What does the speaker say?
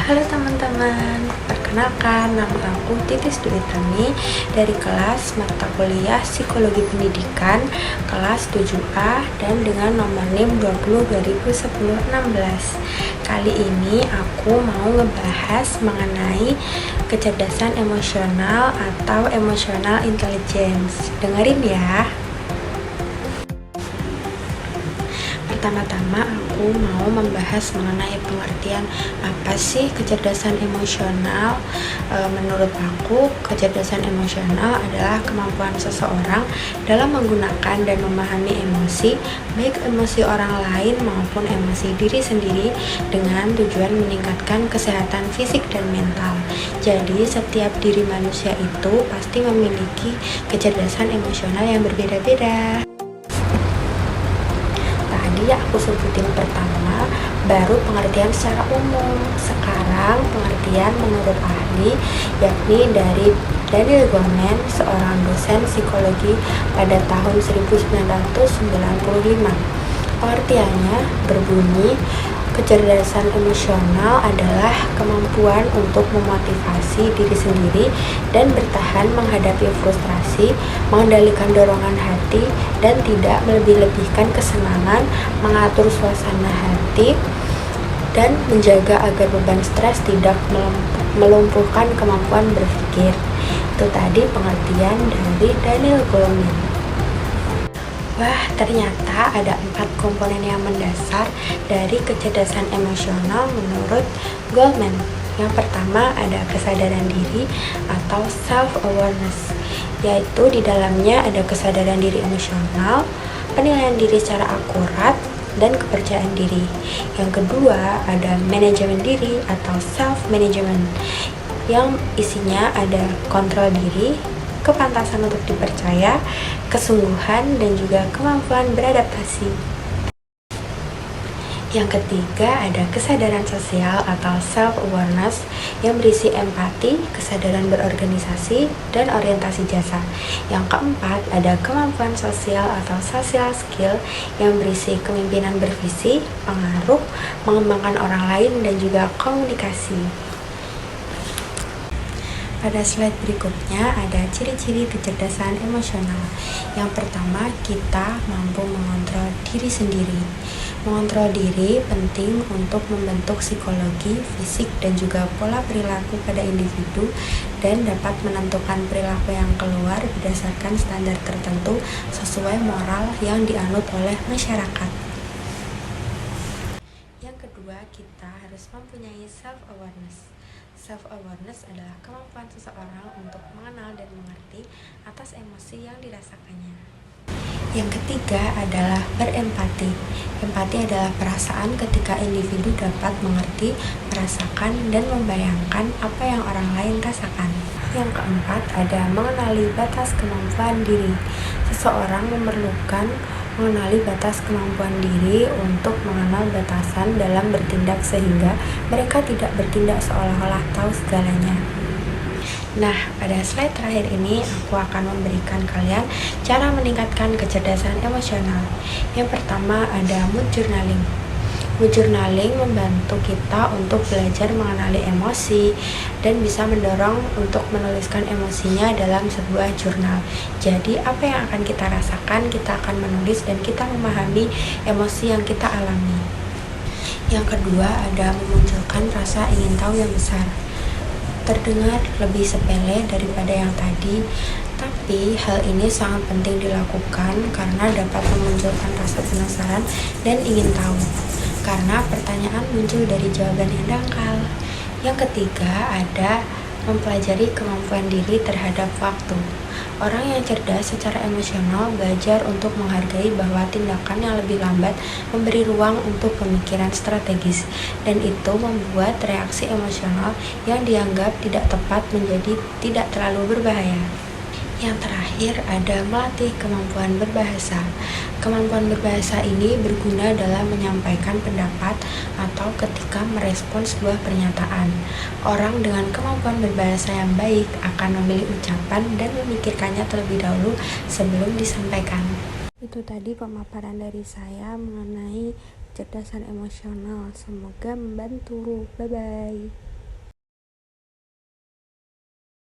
Halo teman-teman, perkenalkan nama aku Titis Dwi Tami dari kelas mata kuliah Psikologi Pendidikan kelas 7A dan dengan nomor NIM 20/2010-16. Kali ini aku mau ngebahas mengenai kecerdasan emosional atau emotional intelligence. Dengerin ya. Pertama-tama aku mau membahas mengenai pengertian apa sih kecerdasan emosional. Menurut aku, kecerdasan emosional adalah kemampuan seseorang dalam menggunakan dan memahami emosi, baik emosi orang lain maupun emosi diri sendiri dengan tujuan meningkatkan kesehatan fisik dan mental. Jadi, setiap diri manusia itu pasti memiliki kecerdasan emosional yang berbeda-beda. Tadi aku sebutin pertama, baru pengertian secara umum. Sekarang pengertian menurut ahli, yakni dari Daniel Goleman, seorang dosen psikologi pada tahun 1995. Pengertiannya berbunyi, kecerdasan emosional adalah kemampuan untuk memotivasi diri sendiri dan bertahan menghadapi frustrasi, mengendalikan dorongan hati, dan tidak melebih-lebihkan kesenangan, mengatur suasana hati, dan menjaga agar beban stres tidak melumpuhkan kemampuan berpikir. Itu tadi pengertian dari Daniel Goleman. Wah, ternyata ada 4 komponen yang mendasar dari kecerdasan emosional menurut Goleman. Yang pertama ada kesadaran diri atau self-awareness, yaitu di dalamnya ada kesadaran diri emosional, penilaian diri secara akurat, dan kepercayaan diri. Yang kedua ada manajemen diri atau self-management, yang isinya ada kontrol diri, kepantasan untuk dipercaya, kesungguhan, dan juga kemampuan beradaptasi. Yang ketiga ada kesadaran sosial atau self-awareness yang berisi empati, kesadaran berorganisasi, dan orientasi jasa. Yang keempat ada kemampuan sosial atau social skill yang berisi kepemimpinan bervisi, pengaruh, mengembangkan orang lain, dan juga komunikasi. Pada slide berikutnya ada ciri-ciri kecerdasan emosional. Yang pertama, kita mampu mengontrol diri sendiri. Mengontrol diri penting untuk membentuk psikologi, fisik, dan juga pola perilaku pada individu dan dapat menentukan perilaku yang keluar berdasarkan standar tertentu sesuai moral yang dianut oleh masyarakat. Yang kedua, kita harus mempunyai self-awareness. Self-awareness adalah kemampuan seseorang untuk mengenal dan mengerti atas emosi yang dirasakannya. Yang ketiga adalah berempati. Empati adalah perasaan ketika individu dapat mengerti, merasakan, dan membayangkan apa yang orang lain rasakan. Yang keempat ada mengenali batas kemampuan diri. Seseorang memerlukan mengenali batas kemampuan diri untuk mengenal batasan dalam bertindak sehingga mereka tidak bertindak seolah-olah tahu segalanya. Nah, pada slide terakhir ini aku akan memberikan kalian cara meningkatkan kecerdasan emosional. Yang pertama ada mood journaling. Mood journaling membantu kita untuk belajar mengenali emosi dan bisa mendorong untuk menuliskan emosinya dalam sebuah jurnal. Jadi apa yang akan kita rasakan, kita akan menulis dan kita memahami emosi yang kita alami. Yang kedua ada memunculkan rasa ingin tahu yang besar. Terdengar lebih sepele daripada yang tadi, tapi hal ini sangat penting dilakukan karena dapat memunculkan rasa penasaran dan ingin tahu. Karena pertanyaan muncul dari jawaban yang dangkal. Yang ketiga ada mempelajari kemampuan diri terhadap waktu. Orang yang cerdas secara emosional belajar untuk menghargai bahwa tindakan yang lebih lambat memberi ruang untuk pemikiran strategis, dan itu membuat reaksi emosional yang dianggap tidak tepat menjadi tidak terlalu berbahaya. Yang terakhir ada melatih kemampuan berbahasa. Kemampuan berbahasa ini berguna dalam menyampaikan pendapat atau ketika merespon sebuah pernyataan. Orang dengan kemampuan berbahasa yang baik akan memilih ucapan dan memikirkannya terlebih dahulu sebelum disampaikan. Itu tadi pemaparan dari saya mengenai kecerdasan emosional. Semoga membantu. Bye-bye.